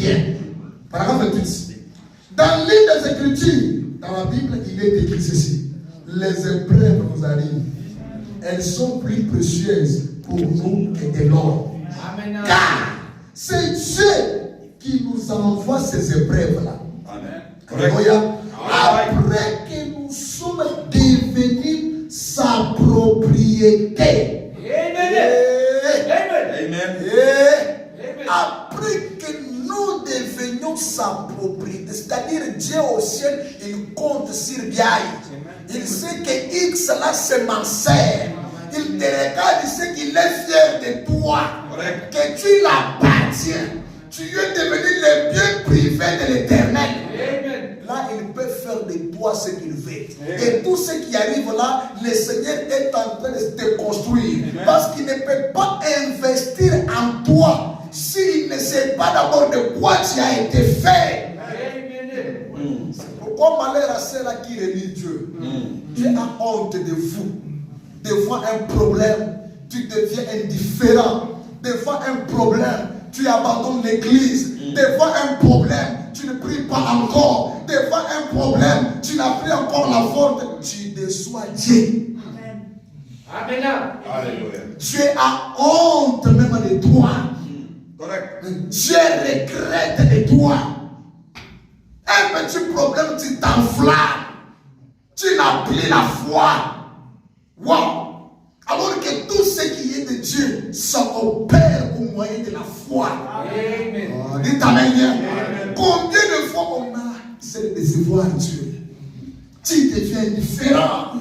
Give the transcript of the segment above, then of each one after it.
bien. Paragraphe 28. Dans l'une des Écritures, dans la Bible, il est écrit ceci. Les épreuves nous arrivent. Elles sont plus précieuses pour nous que de l'or. Car c'est Dieu qui nous envoie ces épreuves-là. Alléluia. Après que nous sommes devenus sa propriété. Amen. Après que nous devenions sa propriété, c'est-à-dire Dieu au ciel, il compte sur Biaï. Il sait que X là c'est ma sœur. Il te regarde, il sait qu'il est fier de toi. Que tu l'appartiens. Tu es devenu le bien privé de l'Éternel. Là, il peut faire de toi ce qu'il veut. Et tout ce qui arrive là, le Seigneur est en train de te construire. Parce qu'il ne peut pas investir en toi s'il ne sait pas d'abord de quoi tu as été fait. C'est pourquoi malheur à ceux-là qui relient Dieu. Dieu a honte de vous. Des fois un problème, tu deviens indifférent. Des fois un problème, tu abandonnes l'église. Des fois un problème, tu ne pries pas encore. Des fois un problème, tu n'as plus encore la force. Tu déçois Dieu. Amen. Alléluia. Dieu a honte même de toi. Correct. Dieu regrette de toi. Un petit problème, tu t'enflammes. Tu n'as plus la foi. Wow. Alors que tout ce qui est de Dieu s'opère au moyen de la foi. Amen. Dites Amen. Combien de fois on a essayé de décevoir Dieu? Tu deviens différent.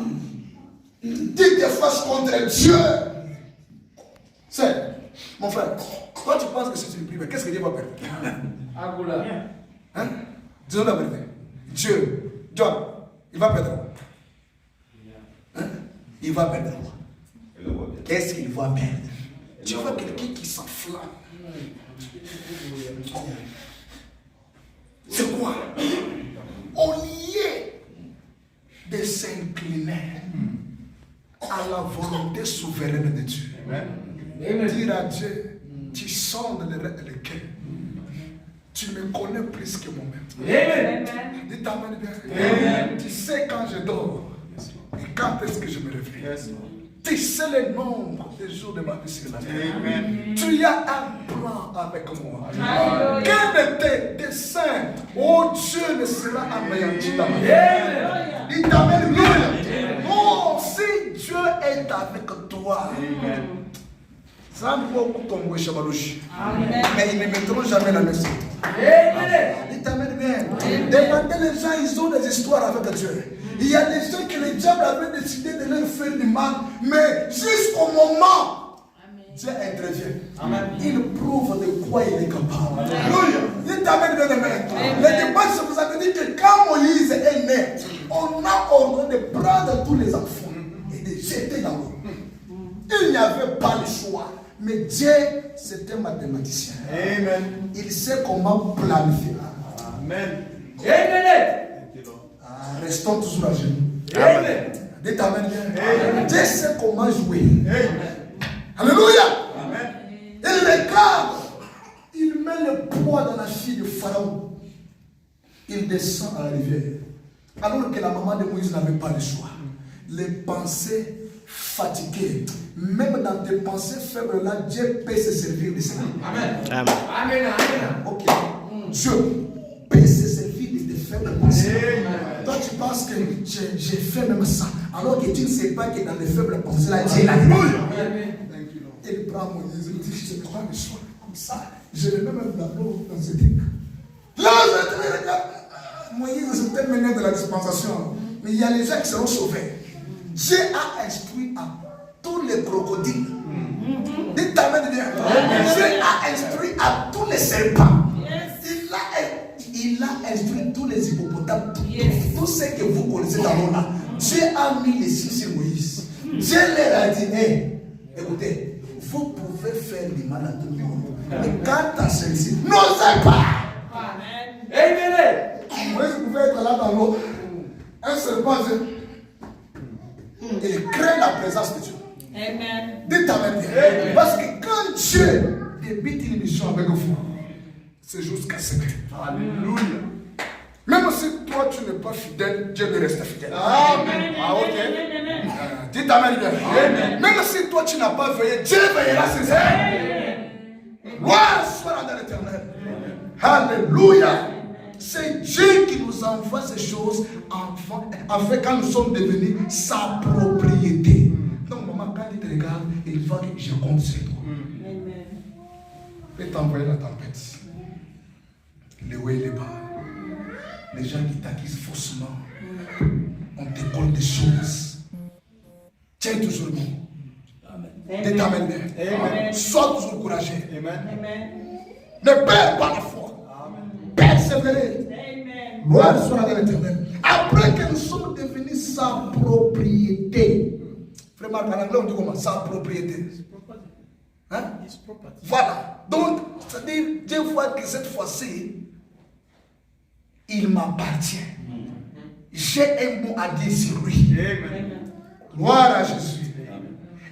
Tu te fâches contre Dieu. C'est, mon frère, toi tu penses que si tu le pries, mais qu'est-ce que Dieu va perdre? Hein? Disons la vérité. Dieu, John, il va perdre. Hein? Il va perdre. Qu'est-ce qu'il va perdre? Tu vois quelqu'un qui s'enflamme. C'est quoi? Au lieu de s'incliner à la volonté souveraine de Dieu, dire à Dieu, tu sondes le cœur. Tu me connais plus que moi-même. Dis Amen bien. Tu sais quand je dors et quand est-ce que je me réveille. Tu sais le nombre des jours de ma vie sur la terre. Tu as un plan avec moi. Quel est tes desseins? Oh Dieu ne sera anéanti dans ma vie. Dis Amen bien. Oh, si Dieu est avec toi. Ça ne va pas tomber chez Balouchi. Mais ils ne mettront jamais la main sur toi. Dis Amen bien. Demandez les gens, ils ont des histoires avec Dieu. Il y a des gens que le diable avait décidé de leur faire du mal, mais jusqu'au moment, Dieu intervient. Amen. Il prouve de quoi il est capable. Alléluia. Dites Amen bien. Le dimanche, je vous avais dit que quand Moïse est né, on a ordonné de prendre tous les enfants et de jeter dans l'eau. Il n'y avait pas le choix. Mais Dieu, c'est un mathématicien. Amen. Il sait comment planifier. Amen. Amen. Restons toujours à genoux. Amen. Dites Amen. Dieu sait comment jouer. Amen. Alléluia. Amen. Il regarde. Il met le poids dans la fille de Pharaon. Il descend à la rivière. Alors que la maman de Moïse n'avait pas le choix. Les pensées fatiguées. Même dans tes pensées faibles là, Dieu peut se servir de cela. Amen. Amen. Amen. Ok. Dieu peut se servir de tes faibles pensées. Toi tu penses que j'ai fait même ça. Alors que tu ne sais pas que dans les faibles pensées là, Dieu l'a dit. Il prend Moïse, il dit, je prends le choix comme ça. Je le mets même dans ce truc. Là, je regarde. Moïse, c'est peut-être maintenant de la dispensation. Mais il y a les gens qui seront sauvés. Dieu a instruit à tous les crocodiles. Dites Amen bien. Dieu a instruit à tous les serpents. Il a instruit tous les hippopotames. Tout ce que vous connaissez dans l'eau là. Dieu a mis les yeux sur Moïse. Dieu leur a dit, hey, écoutez, vous pouvez faire du mal à tout le monde. Mais quant à celui-ci, n'osez pas. Amen. Moïse pouvait être là dans l'eau. Un serpent, il crée la présence de Dieu. Amen. Dites Amen. Parce que quand Dieu débute une mission avec vous, c'est jusqu'à ce que. Alléluia. Même si toi tu n'es pas fidèle, Dieu va rester fidèle. Amen. Ah, ok. Dites Amen bien. Amen. Même si toi tu n'as pas veillé, Dieu veillera sur ça. Gloire soit dans l'éternel. Alléluia. C'est Dieu qui nous envoie ces choses afin quand nous sommes devenus sa propriété. Donc maman, quand il te regarde, il voit que je compte sur toi. Il peut t'envoyer la tempête. Les hauts et les bas. Les gens qui t'accusent faussement. On te colle des choses. Tiens toujours bon. Dites Amen bien. Sois toujours courageux. Ne perds pas la foi. Persévérer. Gloire soit à l'éternel. Après que nous sommes devenus sa propriété. Vraiment, en anglais, on dit comment? Sa propriété. Hein? Voilà. Donc, c'est-à-dire, Dieu voit que cette fois-ci, il m'appartient. J'ai un mot à dire sur lui. Gloire à Jésus.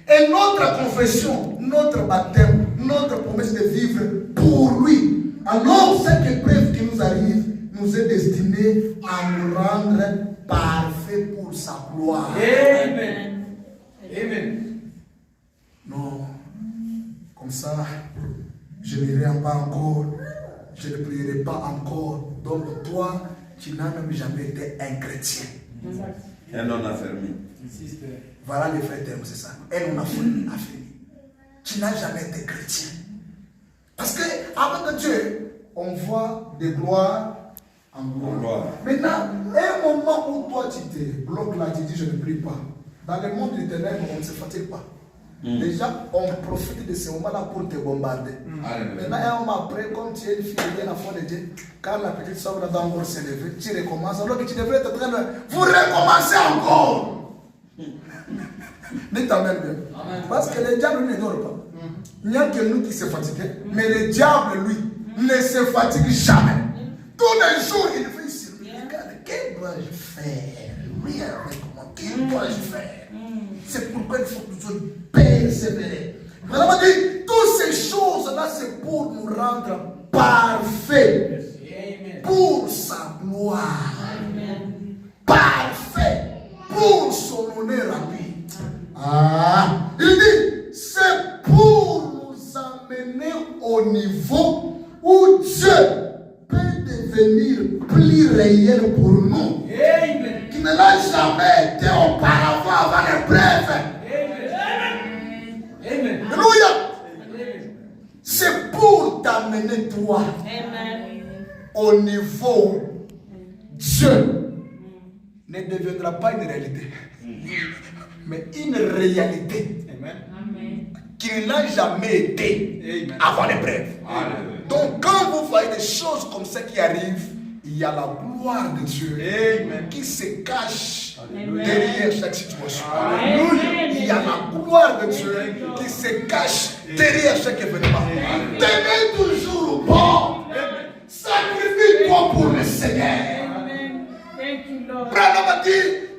Et notre confession, notre baptême, notre promesse de vivre pour lui. Alors, cette épreuve qui nous arrive nous est destinée à nous rendre parfaits pour sa gloire. Amen. Amen. Non. Comme ça, je n'irai pas encore. Je ne prierai pas encore. Donc, toi, tu n'as même jamais été un chrétien. Un non affermi. Voilà les vrais termes, c'est ça. Un non affermi. Tu n'as jamais été chrétien. Parce que, avec Dieu, on voit des gloires en gloire. Maintenant, un moment où toi tu te bloques là, tu dis je ne prie pas. Dans le monde du ténèbre, on ne se fatigue pas. Déjà, on profite de ce moment-là pour te bombarder. Maintenant, un moment après, comme tu es une fille bien à fond de Dieu, quand la petite soeur là d'abord s'est levée, tu recommences, alors que tu devrais être en train de. Vous recommencez encore! Dites Amen bien. Parce que le diable ne dort pas. Il n'y a que nous qui se fatiguons, mais le diable, lui, ne se fatigue jamais. Tous les jours, il veut sur lui. Regarde, qu'est-ce que dois-je faire? Rien avec moi. Qu'est-ce que dois-je faire? C'est pourquoi il faut toujours persévérer. Vraiment dit, toutes ces choses-là, c'est pour nous rendre parfaits. Pour sa gloire. Parfait. Pour son honneur à lui. Il dit, c'est pour nous amener au niveau où Dieu peut devenir plus réel pour nous. Amen. Qui ne l'a jamais été auparavant avant l'épreuve. Alléluia. C'est pour t'amener toi au niveau où Dieu ne deviendra pas une réalité, mais une réalité qui n'a jamais été avant l'épreuve. Donc quand vous voyez des choses comme ça qui arrivent, il y a la gloire de Dieu qui se cache derrière chaque situation. Il y a la gloire de Dieu qui se cache derrière chaque événement. Tenez toujours bon. Sacrifie-toi pour le Seigneur. Branham dit,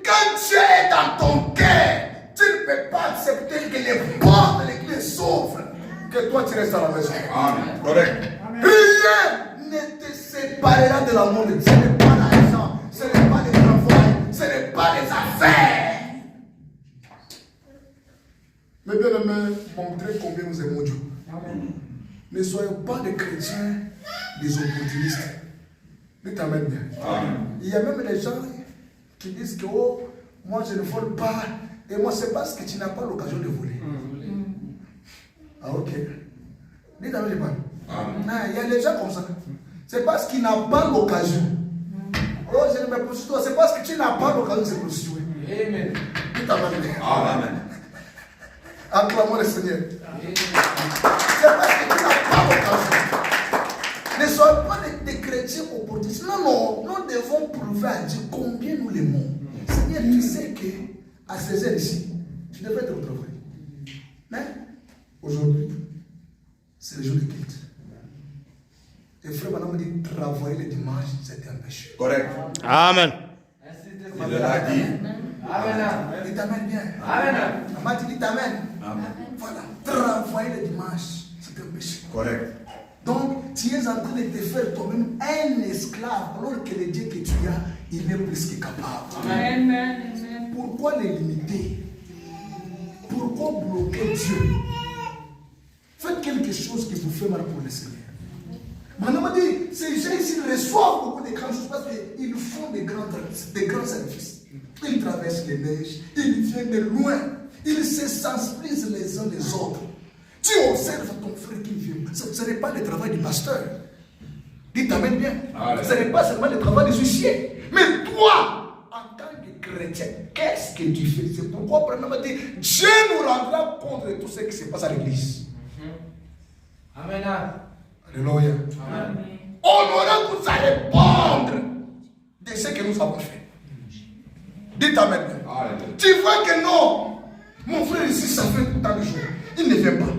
quand Dieu est dans ton cœur, tu ne peux pas accepter que les portes de l'église s'ouvrent, que toi tu restes à la maison. Amen. Correct. Rien ne te séparera de l'amour de Dieu. Ce n'est pas l'argent, ce n'est pas le travail, ce n'est pas les affaires. Mais bien aimé, montrez combien nous aimons Dieu. Ne soyons pas des chrétiens, des opportunistes. Dites Amen bien. Il y a même des gens qui disent que oh, moi je ne vole pas. Et moi c'est parce que tu n'as pas l'occasion de voler. Ah ok. Dites Amen bien. Il y a des gens comme ça. C'est parce qu'il n'a pas l'occasion. Oh je ne me prostitue pas. C'est parce que tu n'as pas l'occasion de se prostituer. Amen. Dites Amen bien. Amen. Acclamons le Seigneur. C'est parce que tu n'as pas l'occasion. Ne soyons pas des chrétiens opportunistes. Non, nous devons prouver à Dieu combien nous l'aimons. Seigneur, tu sais qu'à 16 heures ici, tu devrais être au travail. Mais aujourd'hui, c'est le jour de culte. Et frère Madame dit travailler le dimanche, c'est un péché. Correct. Amen. Il l'a dit. Amen. Dites Amen bien. Amen. Maman dit Amen. Amen. Voilà. Travailler le dimanche, c'est un péché. Correct. Donc, tu es en train de te faire toi-même un esclave, alors que le Dieu que tu as, il est plus que capable. Amen. Pourquoi les limiter? Pourquoi bloquer Dieu? Faites quelque chose qui vous fait mal pour le Seigneur. Maintenant, on m'a dit, ces gens ici reçoivent beaucoup de grandes choses parce qu'ils font des grands services. Ils traversent les neiges, ils viennent de loin, ils se sensibilisent les uns les autres. Tu observes ton frère qui vient. Ce n'est pas le travail du pasteur. Dites amen bien. Ce n'est pas seulement le travail des huissiers. Mais toi, en tant que chrétien, qu'est-ce que tu fais? C'est pourquoi, premièrement, dit, Dieu nous rendra compte de tout ce qui se passe à l'église. Amen. Alléluia. On aura tous à répondre de ce que nous avons fait. Dites amen. Tu vois que non, mon frère ici, ça fait tant de jours. Il ne vient pas.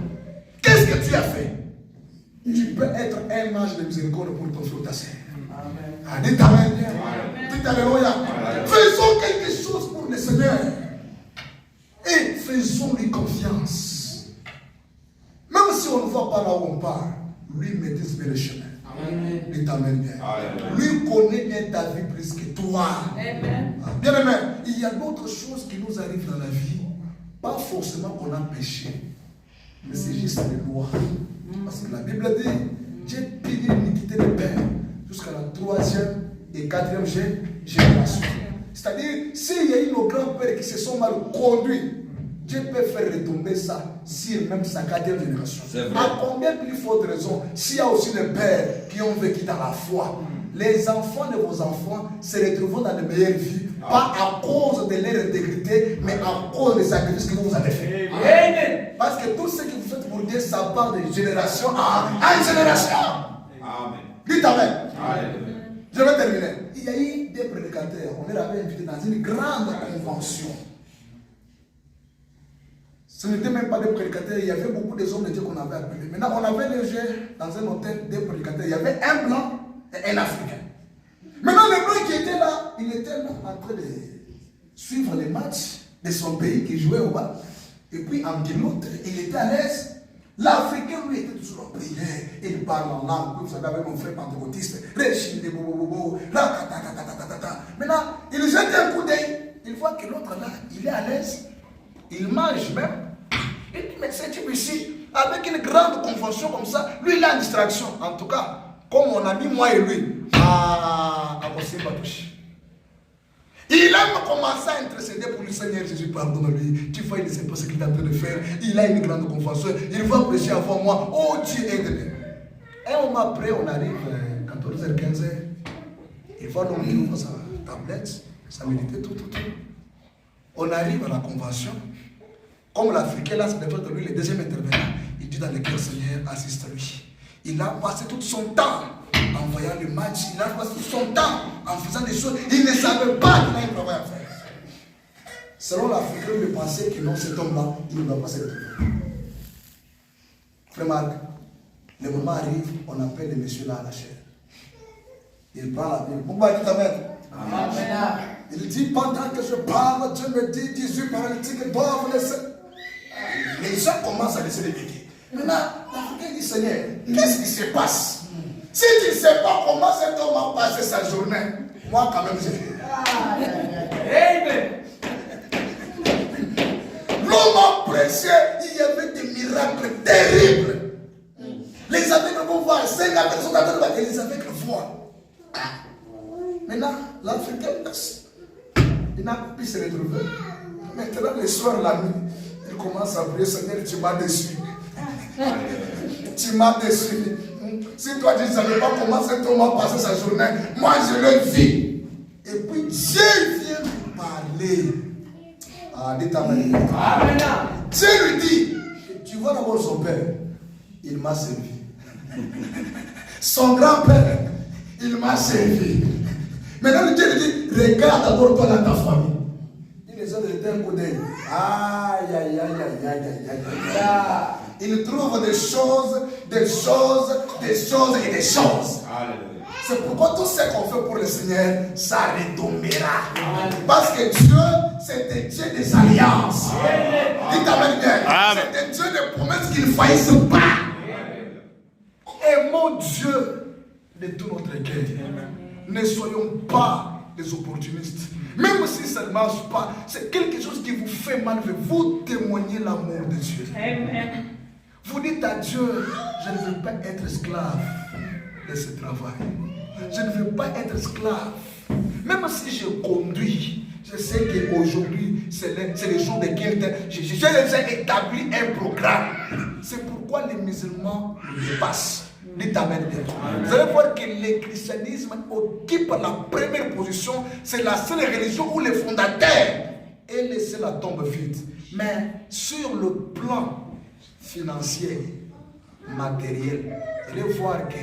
Qu'est-ce que tu as fait? Tu peux être un ange de miséricorde pour ton frère ou ta sœur. Dites amen. Dites alléluia. Faisons quelque chose pour le Seigneur. Et faisons-lui confiance. Même si on ne voit pas là où on part, lui maîtrise bien le chemin. Dites amen bien. Lui connaît bien ta vie plus que toi. Bien aimé, il y a d'autres choses qui nous arrivent dans la vie. Pas forcément qu'on a péché, mais c'est juste les lois. Parce que la Bible dit, Dieu punit l'iniquité des pères jusqu'à la 3e et 4e génération. C'est-à-dire, s'il y a eu nos grands-pères qui se sont mal conduits, Dieu peut faire retomber ça sur même sa 4e génération. À combien plus forte raison, s'il y a aussi les pères qui ont vécu dans la foi, les enfants de vos enfants se retrouveront dans de meilleures vies, pas à cause de leur intégrité, mais à cause des sacrifices que vous avez fait. Amen. Parce que tout ce que vous faites pour Dieu, ça part de génération en génération. Amen. Dites amen. Je vais terminer. Il y a eu des prédicateurs, on les avait invités dans une grande convention. Ce n'était même pas des prédicateurs, il y avait beaucoup des hommes de Dieu qu'on avait appelés. Maintenant, on avait logé dans un hôtel des prédicateurs. Il y avait un blanc et un africain. Maintenant, le blanc qui était là, il était là en train de suivre les matchs de son pays qui jouait au bas. Et puis, en pilote, il était à l'aise. L'Africain, lui, était toujours en prière. Il parle en langue. Vous savez, avec mon frère pentecôtiste. Maintenant, il jette un coup d'œil. Il voit que l'autre là, il est à l'aise. Il mange même. Il dit, mais c'est type ici, avec une grande convention comme ça, lui, il a une distraction. En tout cas, comme on a mis moi et lui, à Touche. Il a commencé à intercéder pour le Seigneur Jésus, pardonne-lui. Tu vois, il ne sait pas ce qu'il est en train de faire. Il a une grande convention. Il va prêcher avant moi. Oh Dieu, aide-moi. Un moment après, on arrive, 14h, 15h. Il va donc ouvrir sa tablette, sa méditer, tout. On arrive à la convention. Comme l'Africain, là, c'est de lui, le deuxième intervenant. Il dit dans le cœur, Seigneur, assiste-lui. Il a passé tout son temps en voyant le match. Il a passé tout son temps en faisant des choses. Il ne savait pas qu'il a un travail à faire. Selon l'Africain, il pensait que non, cet homme-là, il ne va pas se retrouver. Frère Marc, le moment arrive, on appelle le monsieur là à la chair. Il prend la Bible. Pourquoi il dit amen? Amen. Il dit, pendant que je parle, Dieu me dit, 18 paralytiques doivent laisser. Les gens commencent à laisser les béquilles. Maintenant, l'Africain dit, Seigneur, qu'est-ce qui se passe? Si tu ne sais pas comment cet homme a passé sa journée, moi quand même je fais. Amen. L'homme a prêché, il y avait des miracles terribles. Les aveugles vont voir, 5 aveugles sont en train de voir, et les aveugles voient. Maintenant, l'Africain, il n'a pas pu se retrouver. Maintenant, le soir, la nuit, il commence à prier, Seigneur, tu m'as déçu. Tu m'as déçu. Si toi, tu ne savais pas comment cet homme a passé sa journée, moi, je le vis. Et puis, Dieu vient lui parler. Ah, dites amen. Dieu lui dit, tu vois d'abord son père, il m'a servi. Son grand-père, il m'a servi. Maintenant, Dieu lui dit, regarde d'abord toi dans ta famille. Il les a jeté un coup d'œil. Aïe, aïe, aïe, aïe, aïe, aïe, aïe, aïe. Il trouve des choses et des choses. C'est pourquoi tout ce qu'on fait pour le Seigneur, ça retombera. Parce que Dieu, c'est un Dieu des alliances. Dites amen bien. C'est un Dieu des promesses qu'il ne faillisse pas. Aimons Dieu de tout notre cœur. Ne soyons pas des opportunistes. Même si ça ne marche pas, c'est quelque chose qui vous fait mal, vous témoignez l'amour de Dieu. Amen. Vous dites à Dieu, je ne veux pas être esclave de ce travail. Je ne veux pas être esclave. Même si je conduis, je sais qu'aujourd'hui, c'est le jour de quelqu'un. J'ai déjà établi un programme. C'est pourquoi les musulmans le dépassent. Dites Amen. Vous allez voir que le christianisme occupe la première position. C'est la seule religion où les fondateurs aient laissé la tombe vide. Mais sur le plan financier, matériel, vous allez voir que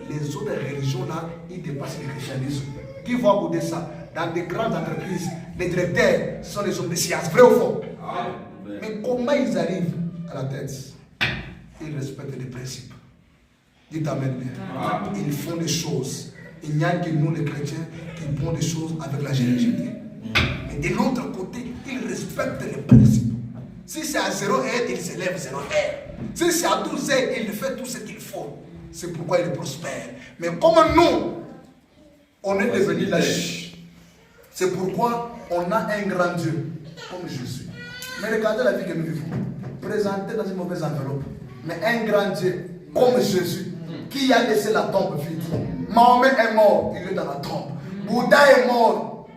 les autres religions là, ils dépassent le christianisme. Qui va goûter ça? Dans des grandes entreprises, les directeurs sont les hommes de science, vrai ou faux? Mais comment ils arrivent à la tête? Ils respectent les principes. Dites Amen bien. Ils font des choses. Il n'y a que nous les chrétiens qui font des choses avec la générosité. Mais de l'autre côté, ils respectent les principes. Si c'est à 0 heure, ils s'élèvent 0 heure. Si c'est à 12 heures, ils font tout ce qu'il faut. C'est pourquoi ils prospèrent. Mais comme nous, on est devenus lâches. C'est pourquoi on a un grand Dieu, comme Jésus. Mais regardez la vie que nous vivons. Présenté dans une mauvaise enveloppe. Mais un grand Dieu, comme Jésus, qui a laissé la tombe vide. Mahomet est mort, il est dans la tombe. Bouddha est mort.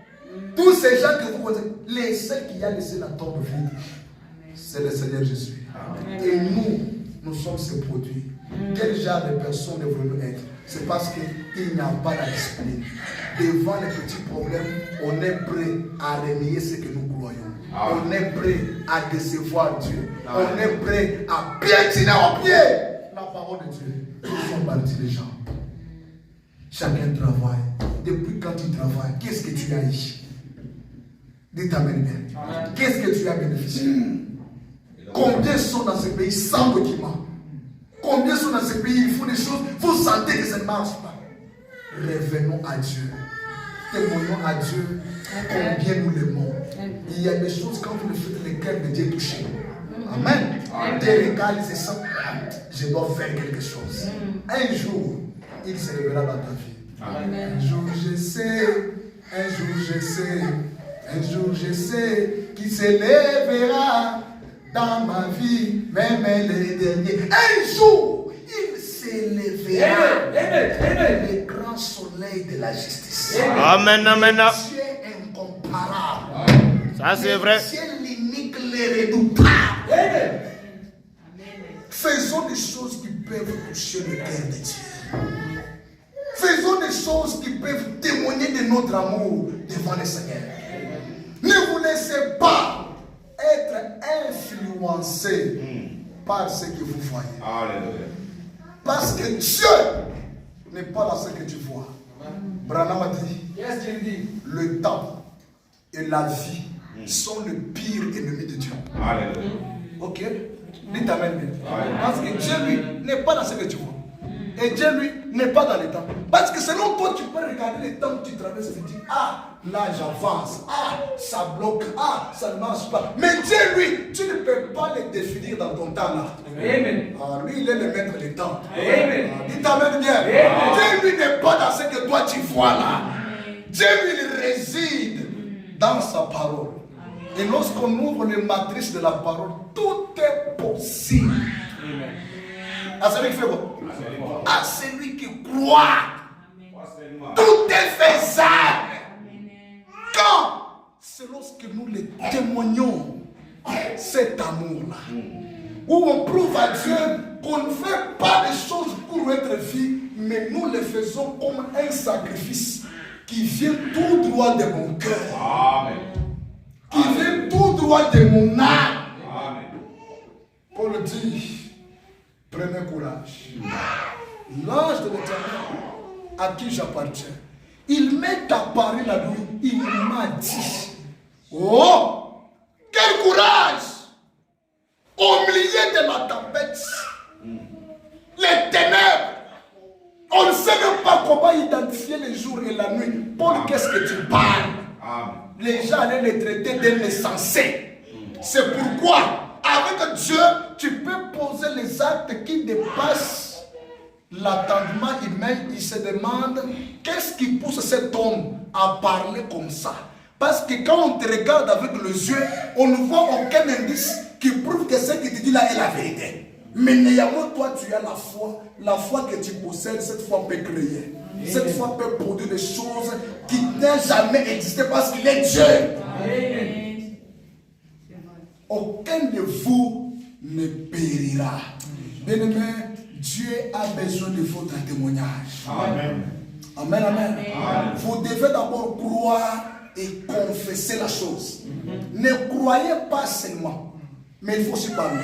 Tous ces gens que vous connaissez, les seuls qui a laissé la tombe vide, c'est le Seigneur Jésus. Et nous sommes ses produits. Quel genre de personnes devons-nous être? C'est parce qu'il n'y a pas la discipline. Devant les petits problèmes, on est prêt à renier ce que nous croyons. On est prêt à décevoir Dieu. On est prêt à piétiner au pied la parole de Dieu. Ils sont partis les gens. Chacun travaille. Depuis quand tu travailles, qu'est-ce que tu as eu? Dites Amen bien. Qu'est-ce que tu as bénéficié? Combien sont dans ce pays sans documents? Combien sont dans ce pays, ils font des choses, vous sentez que ça ne marche pas. Revenons à Dieu. Témoignons à Dieu combien nous l'aimons. Il y a des choses, quand vous le faites, le cœur de Dieu est touché. Amen. Dieu regarde, c'est ça. Je dois faire quelque chose. Un jour, il se révélera dans ta vie. Un jour, je sais. Un jour, je sais. Un jour, je sais qu'il se lèvera dans ma vie, même les derniers. Un jour, il s'élèvera. Le grand soleil de la justice. Amen, amen. Dieu incomparable. Ça, c'est vrai. Dieu l'unique, le redoutable. Faisons des choses qui peuvent toucher le cœur de Dieu. Faisons des choses qui peuvent témoigner de notre amour devant le Seigneur. Ne vous laissez pas être influencé par ce que vous voyez. Alléluia. Parce que Dieu n'est pas là ce que tu vois. Branham a dit, le temps et la vie sont le pire ennemi de Dieu. Alléluia. Ok? Dites Amen bien. Parce que Dieu, lui, n'est pas dans ce que tu vois. Et Dieu, lui, n'est pas dans le temps. Parce que selon toi, tu peux regarder le temps que tu traverses et dire, ah, là j'avance, ah, ça bloque, ah, ça ne marche pas. Mais Dieu, lui, tu ne peux pas le définir dans ton temps là. Amen. Ah, lui, il est le maître du temps. Amen. Dites Amen bien. Amen. Dieu, lui, n'est pas dans ce que toi tu vois là. Dieu, lui, il réside dans sa parole. Et lorsqu'on ouvre les matrices de la parole, tout est possible. À celui qui fait quoi? À celui qui croit. Tout est faisable. Quand? C'est lorsque nous le témoignons, cet amour-là. Où on prouve à Dieu qu'on ne fait pas des choses pour être vie, mais nous le faisons comme un sacrifice qui vient tout droit de mon cœur. Amen. Qui vient tout droit de mon âme. Amen. Paul dit, prenez courage. L'ange de l'Éternel à qui j'appartiens, il m'est apparu la nuit, il m'a dit, oh, quel courage! Au milieu de la tempête, les ténèbres, on ne sait même pas comment identifier les jours et la nuit. Paul, qu'est-ce que tu parles? Amen. Les gens allaient les traiter d'insensés. C'est pourquoi, avec Dieu, tu peux poser les actes qui dépassent l'attendement humain, il se demande qu'est-ce qui pousse cet homme à parler comme ça. Parce que quand on te regarde avec les yeux, on ne voit aucun indice qui prouve que ce qu'il te dit là est la vérité. Mais néanmoins, toi, tu as la foi que tu possèdes, cette foi peut créer. Cette foi peut produire des choses qui n'ont jamais existé parce qu'il est Dieu. Amen. Aucun de vous ne périra. Bien-aimé, Dieu a besoin de votre témoignage. Amen. Amen, amen. Amen. Vous devez d'abord croire et confesser la chose. Ne croyez pas seulement, mais il faut aussi parler.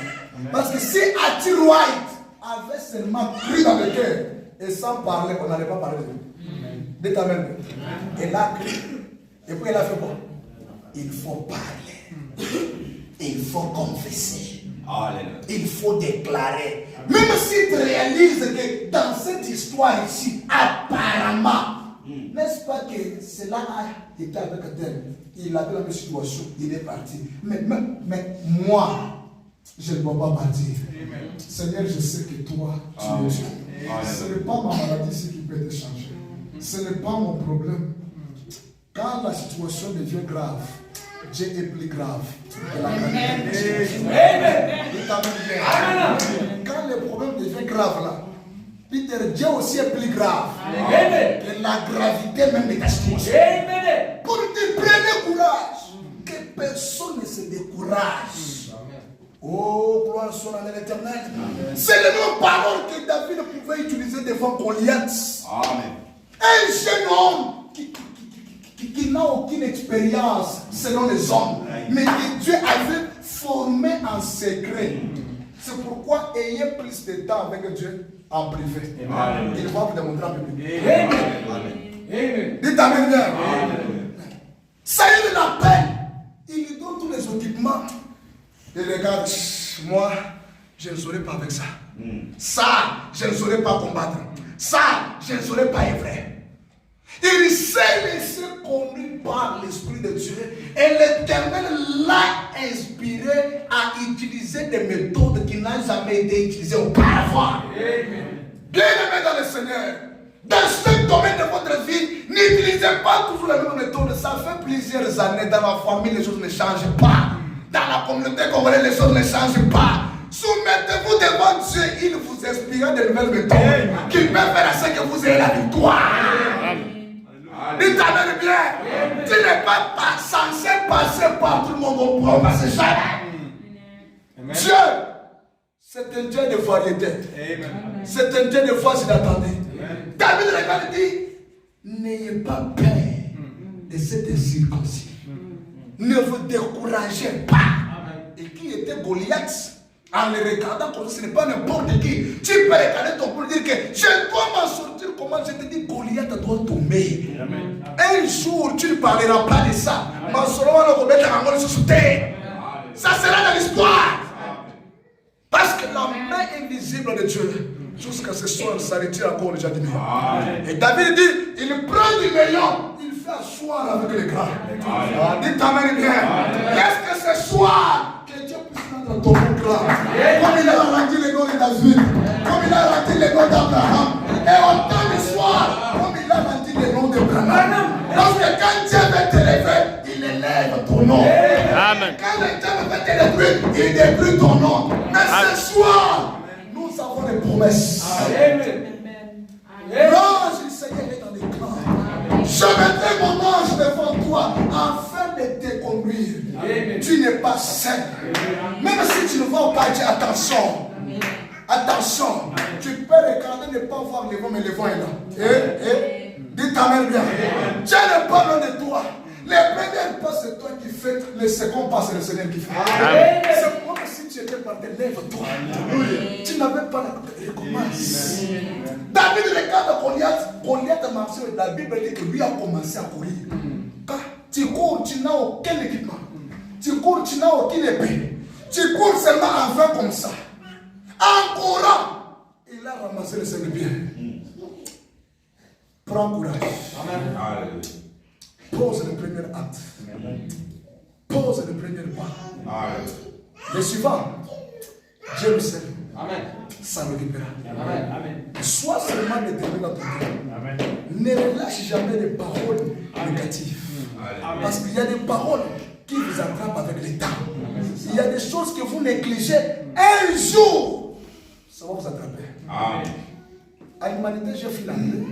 Parce que si Arthur White avait seulement cru dans le cœur et sans parler, on n'allait pas parler de lui. Dites amen. Elle a cru. Et puis elle a fait quoi? Il faut parler. Il faut confesser. Il faut déclarer. Même si tu réalises que dans cette histoire ici, apparemment, n'est-ce pas que cela a été avec elle? Il avait la même situation, il est parti. Mais moi, je ne vais pas partir. Amen. Seigneur, je sais que toi, tu es Dieu. Ce n'est pas ma maladie qui peut te changer. Ce n'est pas mon problème. Quand la situation devient grave, Dieu est plus grave que la gravité. Quand le problème devient grave là, Peter, Dieu aussi est plus grave que la gravité même de ta situation. Pour te prendre courage, que personne ne se décourage. Oh, gloire soit à l'Éternel. C'est le même parole que David pouvait utiliser devant Goliath. Un jeune homme qui n'a aucune expérience selon les hommes, mais que Dieu avait formé en secret. C'est pourquoi ayez plus de temps avec Dieu en privé. Il va vous démontrer en public. Dites amen bien. Ça il l'appelle. Il lui donne tous les équipements. Il regarde, moi, je ne saurais pas avec ça. Ça, je ne saurais pas combattre. Ça, je ne saurais pas œuvrer. Il s'est laissé conduire par l'Esprit de Dieu. Et l'Éternel l'a inspiré à utiliser des méthodes qui n'ont jamais été utilisées auparavant. Bien-aimés dans le Seigneur, dans ce domaine de votre vie, n'utilisez pas toujours la même méthode. Ça fait plusieurs années dans la famille, les choses ne changent pas. Dans la communauté congolaise, les choses ne changent pas. Soumettez-vous devant Dieu, il vous inspirera de nouvelles méthodes qui peuvent faire à ce que vous ayez la victoire. Dites amen bien. Tu n'es pas censé passer par tout le monde au point, passer jamais. Dieu, c'est un Dieu de variété. C'est un Dieu de voix inattendue. David regarde et dit, n'ayez pas peur de cette circonstance. Ne vous découragez pas. Et qui était Goliath? En le regardant comme ça, ce n'est pas n'importe qui. Tu peux regarder ton pour dire que je dois m'en sortir. Comment je te dis, Goliath doit tomber. Un jour, tu ne parleras pas de ça. Ça sera dans l'histoire. Parce que la main invisible de Dieu, jusqu'à ce soir, ça retire encore déjà du meilleur. Et David dit, il prend du meilleur, il fait asseoir avec les gars. Dites amen bien. Est-ce que ce soir, que Dieu puisse rendre ton nom là, comme il a rendu les noms de David, comme il a rendu les noms d'Abraham, et autant de soir, comme il a rendu les noms d'Abraham. Parce que quand Dieu veut te lever, il élève ton nom. Amen. Quand Dieu veut te détruire, il détruit ton nom. Mais ce soir, nous avons des promesses. L'ange du Seigneur est dans les camps. Je mettrai mon ange devant toi afin de te conduire. Tu n'es pas seul. Même si tu ne vois pas Dieu, attention. Attention. Tu peux regarder, ne pas voir le vent, mais le vent est là. Dis amen bien. Dieu n'est pas loin de toi. Les premiers pas, c'est toi qui fais. Les seconds pas, c'est le Seigneur qui fait. C'est moi si tu étais par tes lèvres, toi. Tu n'avais pas la recommence. David regarde Goliath. Goliath marchait. La Bible dit que lui a commencé à courir. Quand tu cours, tu n'as aucun équipement. Tu cours, tu n'as aucune épée. Tu cours seulement en vain comme ça. En courant, il a ramassé le Seigneur bien. Prends courage. Amen. Pose le premier acte. Pose le premier pas. Le suivant, Dieu le sait. Ça nous libérera. Amen. Sois seulement déterminé dans ton cœur. Ne relâche jamais les paroles négatives. Parce qu'il y a des paroles qui vous attrapent avec le temps. Il y a des choses que vous négligez. Un jour, ça va vous attraper. Amen. À l'humanité, j'ai fait l'anglais.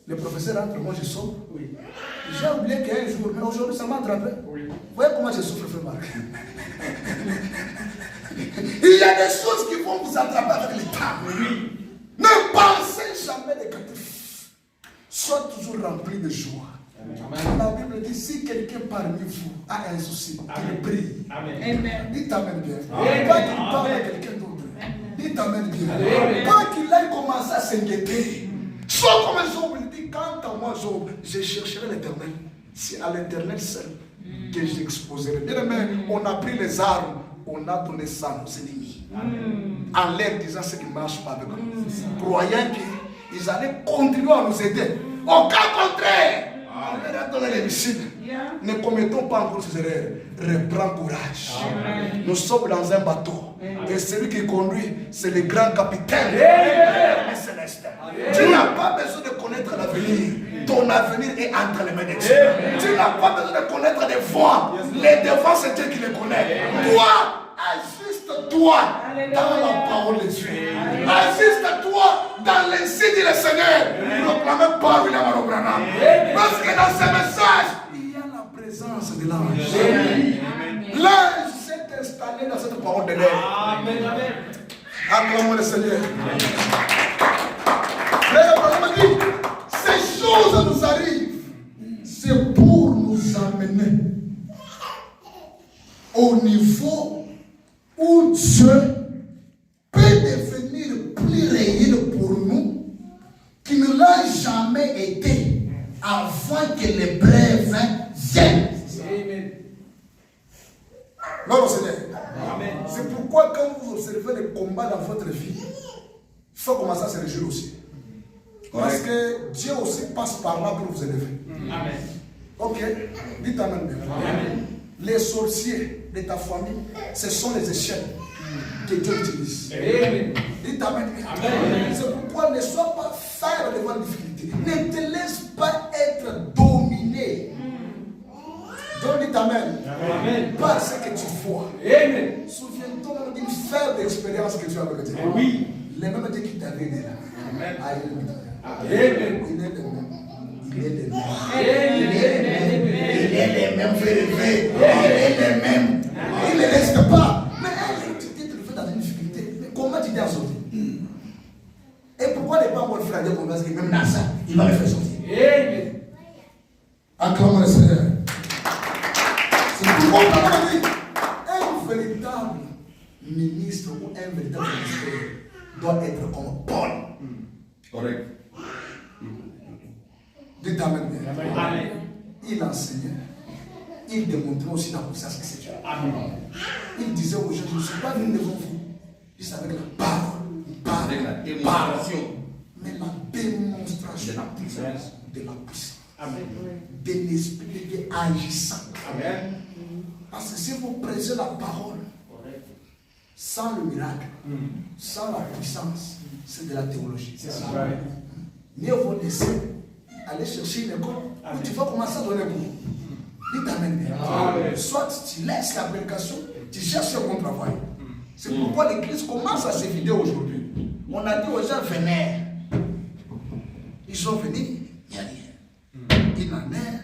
Le professeur entre moi, je sors. J'ai oublié qu'il y a un jour, mais aujourd'hui, ça m'a attrapé. Vous voyez comment je souffre, frère Marc. Il y a des choses qui vont vous attraper avec le temps. Ne pensez jamais négatif. Sois toujours rempli de joie. La Bible dit, si quelqu'un parmi vous a un souci, qu'il prie. Amen. Dites Amen bien. Pas qu'il parle à quelqu'un d'autre. Dites Amen bien. Pas qu'il aille commencer à s'inquiéter. Soit comme Job, il dit, quant à moi, Job, je chercherai l'Éternel. C'est à l'Éternel seul que j'exposerai. Bien aimé, on a pris les armes, on a donné ça à nos ennemis. En leur disant ce qui ne marche pas avec nous. Croyant qu'ils allaient continuer à nous aider. Au cas contraire, on leur a donné les missiles. Ne commettons pas encore ces erreurs. Reprends courage. Nous sommes dans un bateau. Et celui qui conduit, c'est le grand capitaine. Céleste. Tu n'as pas besoin de connaître l'avenir. Ton avenir est entre les mains de Dieu. Tu n'as pas besoin de connaître les voies. Les devants, c'est Dieu qui les connaît. Toi, ajuste-toi dans la parole de Dieu. Ajuste-toi dans les signes du Seigneur. Proclamez par William Branham. Parce que dans ce message, il y a la présence de l'ange. L'ange s'est installé dans cette parole de l'air. Amen. Acclamons le Seigneur. Frère Branham dit, ces choses nous arrivent, c'est pour nous amener au niveau où Dieu peut devenir plus réel pour nous qu'il ne l'a jamais été avant que l'épreuve vienne. Non, Seigneur. C'est pourquoi quand vous observez les combats dans votre vie, il faut commencer à se réjouir aussi. Parce que Dieu aussi passe par là pour vous élever. Amen. Ok, dites Amen. Amen. Les sorciers de ta famille, ce sont les échelles que Dieu utilise. Amen. Dites Amen. Amen. C'est pourquoi ne sois pas ferme devant la difficulté. Ne te laisse pas être dominé. Donc dites Amen. Amen. Par ce que tu vois. Amen. Souviens-toi d'une faible expérience que tu as avec Dieu. Oui. Les mêmes Dieu qui t'avait aidé là. Amen. Il est le même. Il est le même. Il est le même. Il est le même. Il est le même. Il ne laisse pas. Mais tu t'es trouvé dans une difficulté. Mais comment tu t'es en sorti? Et pourquoi ne pas mon frère dire qu'on va se dire même dans ça, il va me faire sortir? Acclamons le Seigneur. C'est pourquoi on a dit un véritable ministre ou un véritable ministère doit être comme Paul. Correct. Dites Amen. Amen. Il enseignait, il démontrait aussi la puissance que c'est Dieu. Amen. Il disait aux gens, je ne suis pas venu devant vous, juste avec la parole, avec la démonstration, mais la démonstration de la puissance. Amen. De l'esprit de Dieu agissant. Amen. Parce que si vous prêchez la parole, sans le miracle, sans la puissance, c'est de la théologie. C'est ça. Mieux vaut laisser aller chercher une école où tu vas commencer à donner beaucoup. Dites Amen. Soit tu laisses la prédication, tu cherches un bon travail. C'est pourquoi l'église commence à se vider aujourd'hui. On a dit aux gens, venez. Ils sont venus, il n'y a rien. Une année,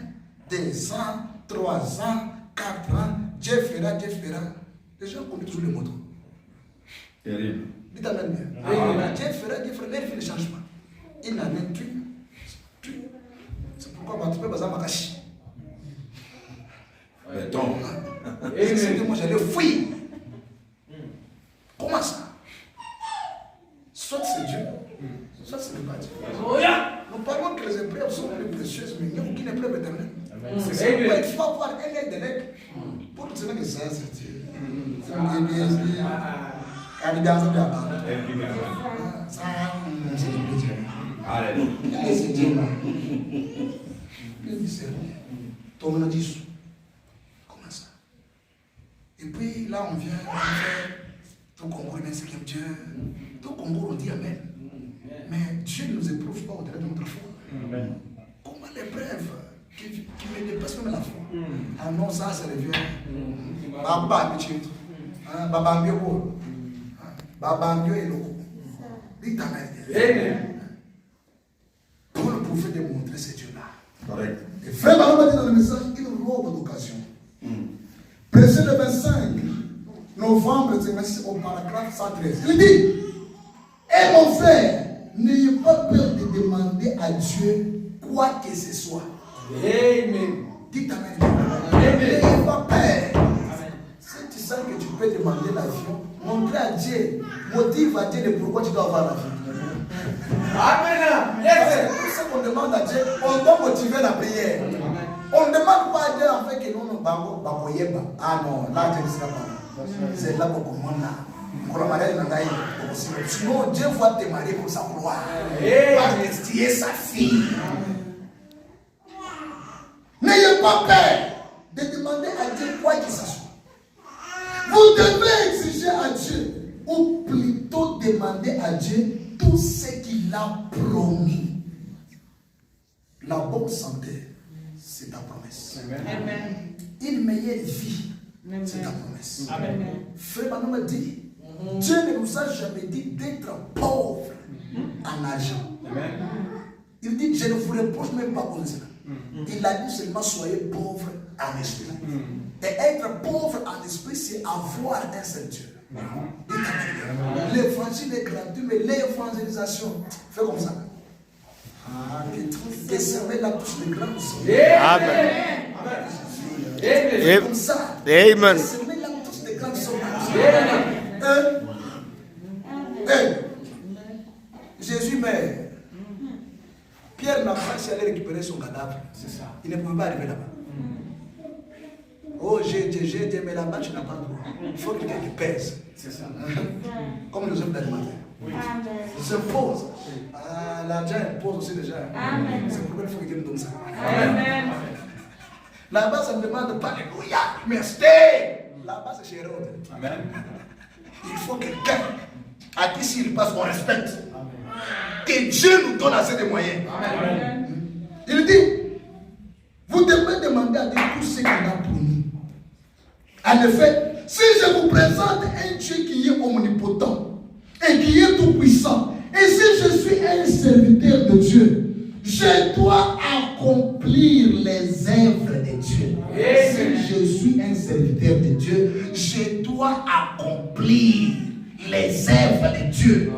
2 ans, 3 ans, 4 ans, Dieu fera. Les gens connaissent toujours les motos. Terrible. Dites Amen bien. Dieu fera, leur vie ne change pas. Une année, tu. C'est pourquoi tu peux pas avoir caché. Donc, moi j'allais fuir. Comment ça? Soit c'est Dieu, soit c'est pas Dieu. Nous parlons que les épreuves sont plus précieuses, mais il n'y a aucune épreuve éternelle. C'est pourquoi il faut avoir un aide de l'aigle pour te dire que ça c'est Dieu. Comment ça? Et puis là on vient tout concours, mais c'est qui Dieu. Tout concours on dit Amen. Mais Dieu ne nous éprouve pas au-delà de notre foi. Comment l'épreuve qui me dépasse même la foi? Ah non, ça revient. Baba, petit. Baba, Mbio. Baba, Mbio et l'eau. Dis ta main. Paul pouvait démontrer ce Dieu-là. Et frère Mahomet dit dans le message une robe d'occasion. Prêché le 25 novembre, c'est au paragraphe 113. Il dit: et mon frère, n'ayez pas peur de demander à Dieu quoi que ce soit. Amen. Dites Amen. N'ayez pas peur. Si tu sens que tu peux demander l'avion, montrer à Dieu, motive à Dieu de pourquoi tu dois avoir l'avion. Amen. C'est pour ça qu'on demande à Dieu, on doit motiver la prière. On ne demande pas à Dieu en fait que nous nous bavons. Ah non, là Dieu ne sera pas. C'est là qu'on commande là. Sinon Dieu va te marier pour sa gloire. Va destiner sa fille. N'ayez pas peur de demander à Dieu quoi que ce soit. Vous devez exiger à Dieu, ou plutôt demander à Dieu tout ce qu'il a promis. La bonne santé, c'est ta promesse. Amen. Une meilleure vie, c'est ta promesse. Amen. Frère Manon me dit, Dieu ne nous a jamais dit d'être pauvre en argent. Amen. Il dit, je ne vous reproche même pas pour cela. Il a dit seulement soyez pauvres en esprit. Et être pauvre en esprit, c'est avoir un seul Dieu. L'évangile est gratuit, mais l'évangélisation, fais comme ça. Que servait la touche de grande somme. Amen. Comme ça. Amen. Que servait la touche de grande somme. Jésus meurt. Pierre n'a pas allé récupérer son cadavre. C'est ça. Il ne pouvait pas arriver là-bas. Oh, j'ai été, mais là-bas, tu n'as pas le droit. Il faut quelqu'un qui pèse. C'est ça. Comme nous sommes d'alimentaire. Oui. Il se pose. Ah, l'argent pose aussi déjà. Amen. C'est pourquoi il faut que quelqu'un nous donne ça. Amen. Là-bas, ça ne demande pas Alléluia, merci. Là-bas, c'est chez Hérode. Amen. Il faut que quelqu'un à qui s'il passe, on respecte. Amen. Que Dieu nous donne assez de moyens. Amen. Il dit, vous devez demander à Dieu tout ce qu'il a promis. En effet, si je vous présente un Dieu qui est omnipotent et qui est tout puissant, et si je suis un serviteur de Dieu, je dois accomplir les œuvres de Dieu. Si je suis un serviteur de Dieu, je dois accomplir les œuvres de Dieu.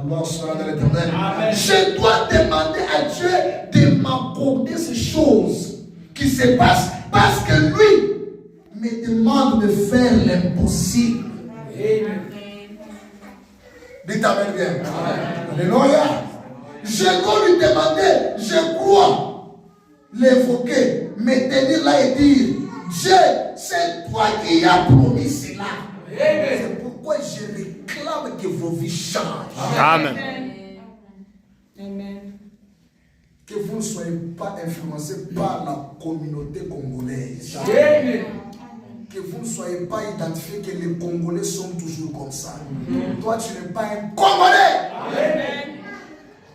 Gloire soit dans l'Éternel. Je dois demander à Dieu de m'accorder ces choses qui se passent parce que lui me demande de faire l'impossible. Dites Amen bien. Alléluia. Je dois lui demander, je crois, l'évoquer, me tenir là et dire, Dieu, c'est toi qui as promis cela. C'est pourquoi je réclame que vos vies changent. Amen. Amen. Que vous ne soyez pas influencés par la communauté congolaise. Amen. Que vous ne soyez pas identifiés que les Congolais sont toujours comme ça. Toi, tu n'es pas un Congolais. Amen.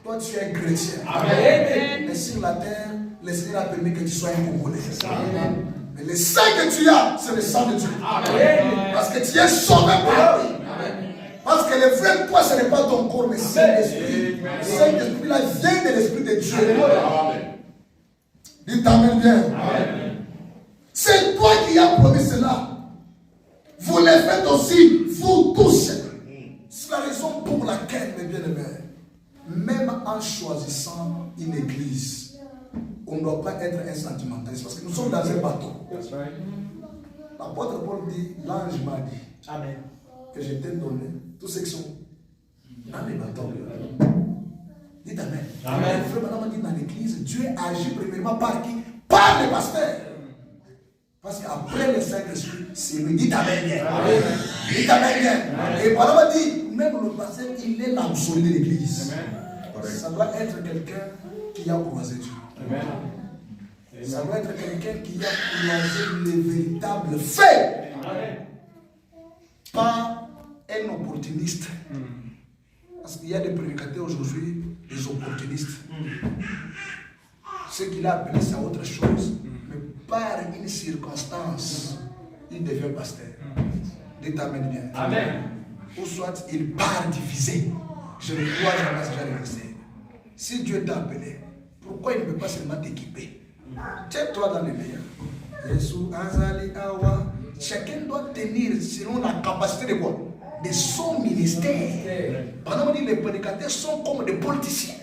Toi, tu es un chrétien. Amen. Mais sur la terre, le Seigneur a permis que tu sois un Congolais. Amen. Mais le sang que tu as, c'est le sang de Dieu. Amen. Parce que tu es sauvé par lui. Parce que le vrai toi, ce n'est pas ton corps, mais c'est l'esprit. Cet esprit-là vient de l'esprit de Dieu. Amen. Dites Amen bien. Amen. C'est toi qui as promis cela. Vous le faites aussi, vous tous. C'est la raison pour laquelle, mes bien-aimés, même en choisissant une église, on ne doit pas être un sentimentaliste parce que nous sommes dans un bateau. L'apôtre Paul dit, l'ange m'a dit Amen. Que je t'ai donné tous ceux qui sont dans les bateaux. Dites Amen. Amen. Le frère Madame dit dans l'église, Dieu agit premièrement par qui? Par les pasteurs. Parce qu'après le Saint-Esprit, c'est lui. Dites Amen bien. Amen. Dites Amen bien. Amen. Et Madame dit, même le pasteur, il est l'absolu de l'église. Ça doit être quelqu'un qui a croisé Dieu. Amen. Ça doit être quelqu'un qui a croisé les véritables faits. Amen. Pas un opportuniste. Parce qu'il y a des prédicateurs aujourd'hui, des opportunistes. Ce qu'il a appelé ça autre chose. Mais par une circonstance, il devient pasteur. Dites Amen bien. Amen. Ou soit il part divisé. Je ne crois jamais ce genre de ministère. Si Dieu t'a appelé, pourquoi il ne peut pas seulement t'équiper? Tiens-toi dans les meilleurs. Chacun doit tenir selon la capacité de quoi? De son ministère. Par exemple, les prédicateurs sont comme des politiciens.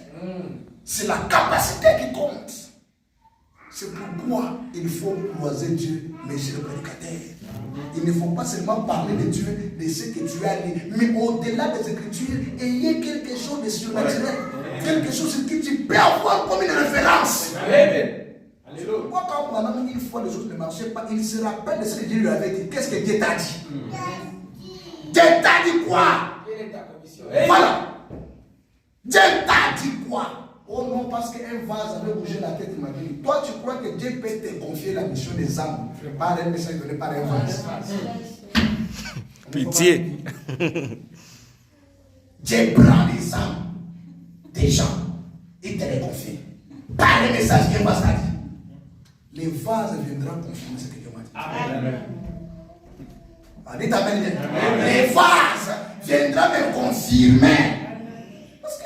C'est la capacité qui compte. C'est pourquoi il faut croiser Dieu, monsieur le prédicateur. Il ne faut pas seulement parler de Dieu, de ce que tu as lu, mais au-delà des Écritures, ayez quelque chose de surnaturel, quelque chose que tu peux avoir comme une référence. Amen. Alléluia. Pourquoi quand pendant une fois les choses ne marchaient pas, il se rappelle de ce que Dieu lui avait dit. Qu'est-ce que Dieu t'a dit? Dieu t'a dit quoi? Quelle est ta commission? Voilà. Dieu t'a dit quoi? Oh non, parce qu'un vase avait bougé la tête, il m'a dit. Toi, tu crois que Dieu peut te confier la mission des âmes par un message donné par un vase? Pitié. Dieu prend les âmes des gens et te les confie. Par un message qu'un vase a dit. Les vases viendront confirmer ce que Dieu m'a dit. Amen. Dites Amen. Les vases viendront me confirmer. Parce que